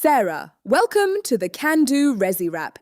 Sarah, welcome to the Can Do Resi Wrap.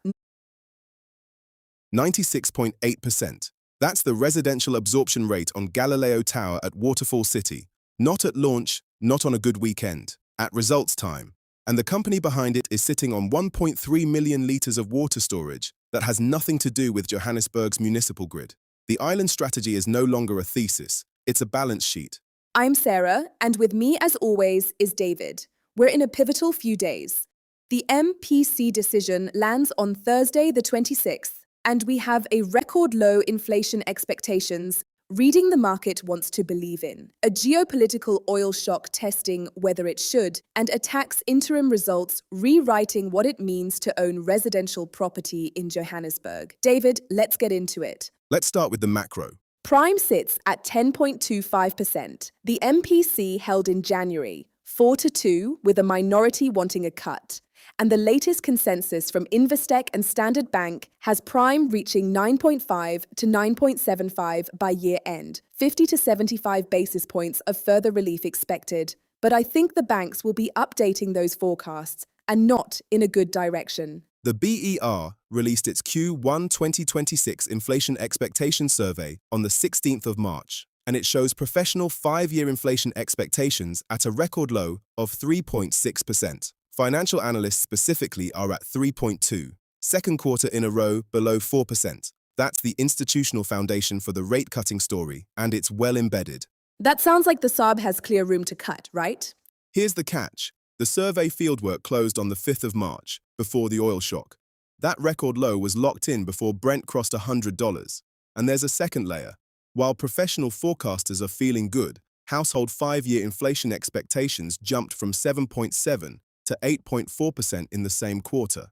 96.8%. That's the residential absorption rate on Galileo Tower at Waterfall City. Not at launch, not on a good weekend, at results time. And the company behind it is sitting on 1.3 million litres of water storage that has nothing to do with Johannesburg's municipal grid. The island strategy is no longer a thesis, it's a balance sheet. I'm Sarah, and with me, as always, is David. We're in a pivotal few days. The MPC decision lands on Thursday, the 26th, and we have a record low inflation expectations, reading the market wants to believe in, a geopolitical oil shock testing whether it should, and Attacq's interim results rewriting what it means to own residential property in Johannesburg. David, let's get into it. Let's start with the macro. Prime sits at 10.25%. The MPC held in January, 4-2, with a minority wanting a cut. And the latest consensus from Investec and Standard Bank has Prime reaching 9.5 to 9.75 by year end, 50 to 75 basis points of further relief expected. But I think the banks will be updating those forecasts, and not in a good direction. The BER released its Q1 2026 inflation expectation survey on the 16th of March, and it shows professional 5-year inflation expectations at a record low of 3.6%. Financial analysts specifically are at 3.2, second quarter in a row below 4%. That's the institutional foundation for the rate-cutting story, and it's well embedded. That sounds like the SARB has clear room to cut, right? Here's the catch. The survey fieldwork closed on the 5th of March, before the oil shock. That record low was locked in before Brent crossed $100. And there's a second layer. While professional forecasters are feeling good, household 5-year inflation expectations jumped from 7.7 to 8.4% in the same quarter.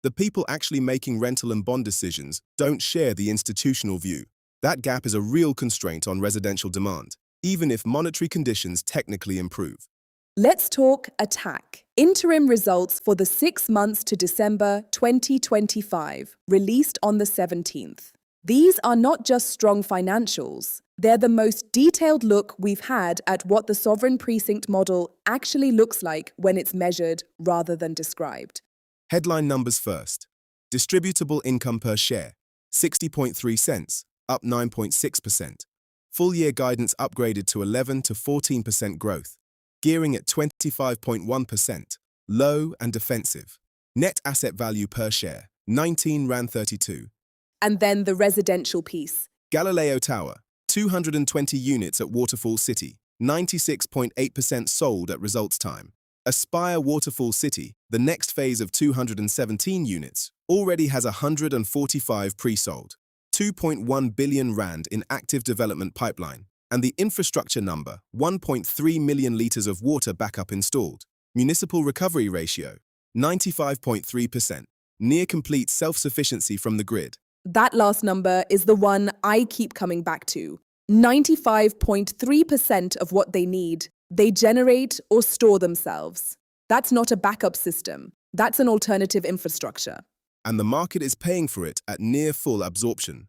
The people actually making rental and bond decisions don't share the institutional view. That gap is a real constraint on residential demand, even if monetary conditions technically improve. Let's talk Attacq. Interim results for the 6 months to December 2025, released on the 17th. These are not just strong financials. They're the most detailed look we've had at what the sovereign precinct model actually looks like when it's measured rather than described. Headline numbers first. Distributable income per share, 60.3 cents, up 9.6%. Full-year guidance upgraded to 11 to 14% growth. Gearing at 25.1%, low and defensive. Net asset value per share, 19 Rand 32. And then the residential piece. Galileo Tower, 220 units at Waterfall City, 96.8% sold at results time. Aspire Waterfall City, the next phase of 217 units, already has 145 pre-sold. 2.1 billion Rand in active development pipeline. And the infrastructure number, 1.3 million litres of water backup installed. Municipal recovery ratio, 95.3%. Near complete self-sufficiency from the grid. That last number is the one I keep coming back to. 95.3% of what they need, they generate or store themselves. That's not a backup system. That's an alternative infrastructure. And the market is paying for it at near full absorption.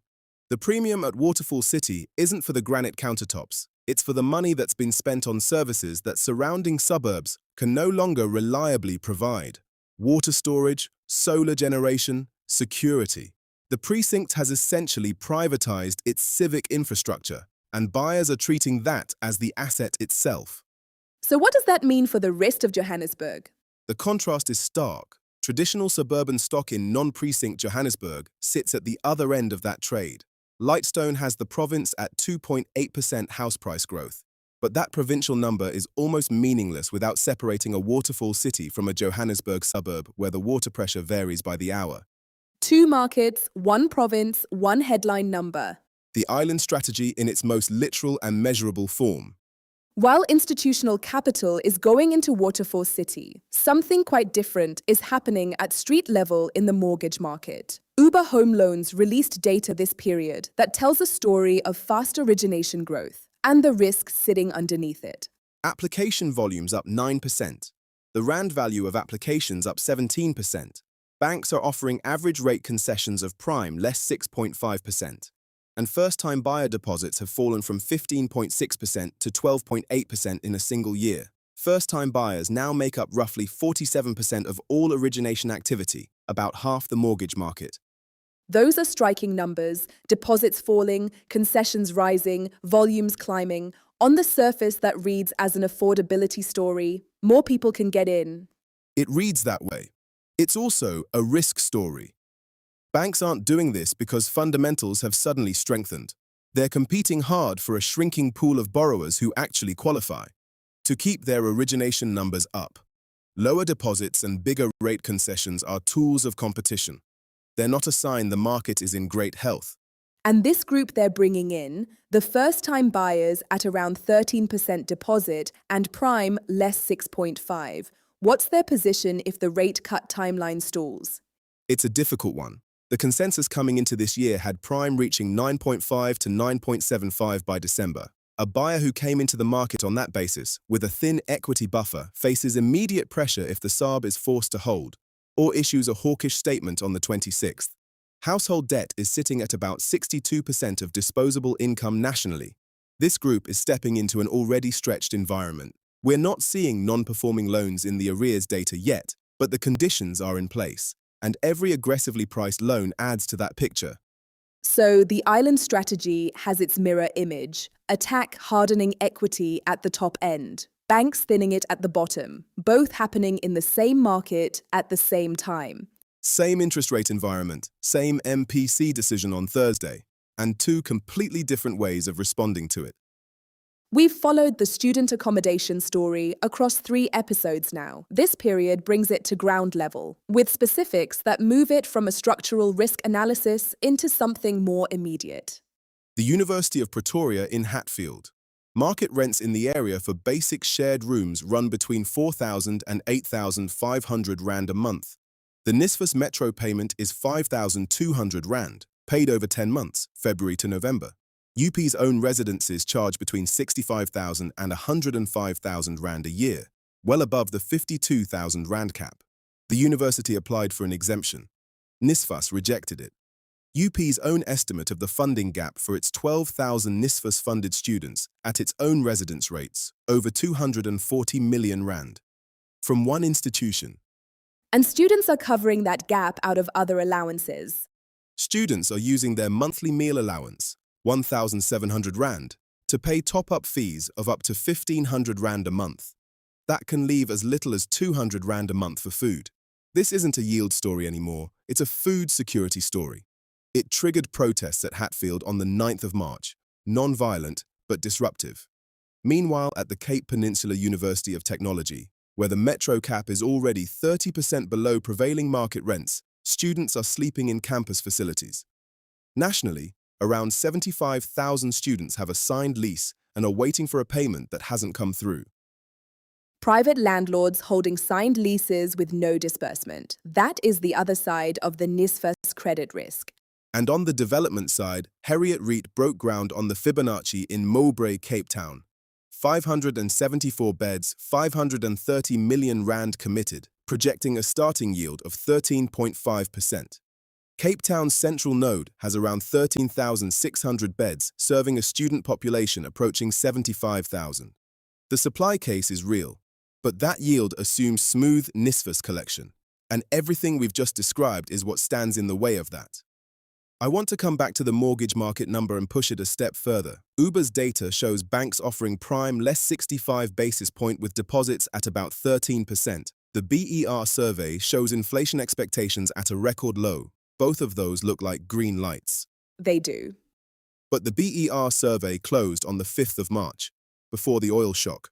The premium at Waterfall City isn't for the granite countertops. It's for the money that's been spent on services that surrounding suburbs can no longer reliably provide. Water storage, solar generation, security. The precinct has essentially privatized its civic infrastructure, and buyers are treating that as the asset itself. So what does that mean for the rest of Johannesburg? The contrast is stark. Traditional suburban stock in non-precinct Johannesburg sits at the other end of that trade. Lightstone has the province at 2.8% house price growth, but that provincial number is almost meaningless without separating a Waterfall City from a Johannesburg suburb where the water pressure varies by the hour. 2 markets, 1 province, 1 headline number. The island strategy in its most literal and measurable form. While institutional capital is going into Waterfall City, something quite different is happening at street level in the mortgage market. Uber Home Loans released data this period that tells a story of fast origination growth and the risk sitting underneath it. Application volumes up 9%. The rand value of applications up 17%. Banks are offering average rate concessions of prime less 6.5%. And first-time buyer deposits have fallen from 15.6% to 12.8% in a single year. First-time buyers now make up roughly 47% of all origination activity, about half the mortgage market. Those are striking numbers, deposits falling, concessions rising, volumes climbing. On the surface, that reads as an affordability story. More people can get in. It reads that way. It's also a risk story. Banks aren't doing this because fundamentals have suddenly strengthened. They're competing hard for a shrinking pool of borrowers who actually qualify to keep their origination numbers up. Lower deposits and bigger rate concessions are tools of competition. They're not a sign the market is in great health. And this group they're bringing in, the first-time buyers at around 13% deposit and prime less 6.5. What's their position if the rate cut timeline stalls? It's a difficult one. The consensus coming into this year had prime reaching 9.5 to 9.75 by December. A buyer who came into the market on that basis, with a thin equity buffer, faces immediate pressure if the SARB is forced to hold, or issues a hawkish statement on the 26th. Household debt is sitting at about 62% of disposable income nationally. This group is stepping into an already stretched environment. We're not seeing non-performing loans in the arrears data yet, but the conditions are in place, and every aggressively priced loan adds to that picture. So the island strategy has its mirror image. Attacq hardening equity at the top end, banks thinning it at the bottom, both happening in the same market at the same time. Same interest rate environment, same MPC decision on Thursday, and two completely different ways of responding to it. We've followed the student accommodation story across 3 episodes now. This period brings it to ground level, with specifics that move it from a structural risk analysis into something more immediate. The University of Pretoria in Hatfield. Market rents in the area for basic shared rooms run between 4,000 and 8,500 rand a month. The NSFAS Metro payment is 5,200 rand, paid over 10 months, February to November. UP's own residences charge between 65,000 and 105,000 rand a year, well above the 52,000 rand cap. The university applied for an exemption. NSFAS rejected it. UP's own estimate of the funding gap for its 12,000 NSFAS-funded students at its own residence rates, over 240 million rand. From one institution. And students are covering that gap out of other allowances. Students are using their monthly meal allowance, 1,700 rand, to pay top-up fees of up to 1,500 rand a month. That can leave as little as 200 rand a month for food. This isn't a yield story anymore, it's a food security story. It triggered protests at Hatfield on the 9th of March, non-violent but disruptive. Meanwhile, at the Cape Peninsula University of Technology, where the metro cap is already 30% below prevailing market rents, students are sleeping in campus facilities. Nationally, around 75,000 students have a signed lease and are waiting for a payment that hasn't come through. Private landlords holding signed leases with no disbursement. That is the other side of the NSFAS credit risk. And on the development side, Heriot REIT broke ground on the Fibonacci in Mowbray, Cape Town. 574 beds, 530 million rand committed, projecting a starting yield of 13.5%. Cape Town's central node has around 13,600 beds, serving a student population approaching 75,000. The supply case is real, but that yield assumes smooth NSFAS collection, and everything we've just described is what stands in the way of that. I want to come back to the mortgage market number and push it a step further. Uber's data shows banks offering prime less 65 basis point with deposits at about 13%. The BER survey shows inflation expectations at a record low. Both of those look like green lights. They do. But the BER survey closed on the 5th of March, before the oil shock.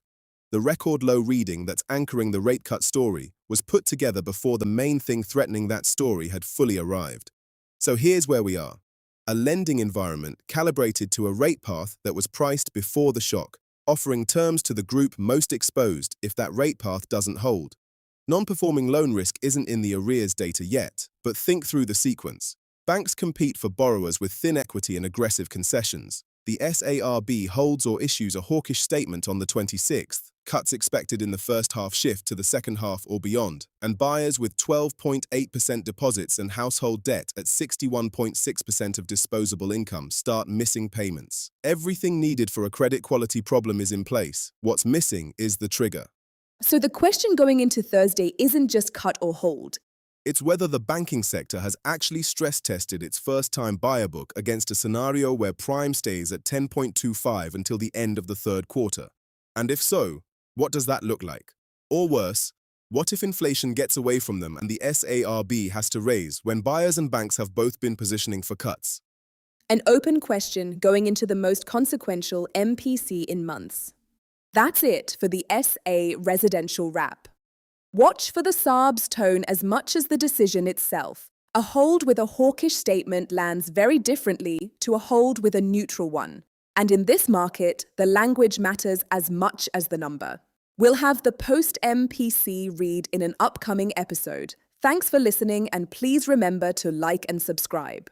The record low reading that's anchoring the rate cut story was put together before the main thing threatening that story had fully arrived. So here's where we are. A lending environment calibrated to a rate path that was priced before the shock, offering terms to the group most exposed if that rate path doesn't hold. Non-performing loan risk isn't in the arrears data yet, but think through the sequence. Banks compete for borrowers with thin equity and aggressive concessions. The SARB holds or issues a hawkish statement on the 26th, cuts expected in the first half shift to the second half or beyond, and buyers with 12.8% deposits and household debt at 61.6% of disposable income start missing payments. Everything needed for a credit quality problem is in place. What's missing is the trigger. So the question going into Thursday isn't just cut or hold. It's whether the banking sector has actually stress-tested its first-time buyer book against a scenario where prime stays at 10.25 until the end of the third quarter. And if so, what does that look like? Or worse, what if inflation gets away from them and the SARB has to raise when buyers and banks have both been positioning for cuts? An open question going into the most consequential MPC in months. That's it for the SA residential wrap. Watch for the SARB's tone as much as the decision itself. A hold with a hawkish statement lands very differently to a hold with a neutral one. And in this market, the language matters as much as the number. We'll have the post-MPC read in an upcoming episode. Thanks for listening, and please remember to like and subscribe.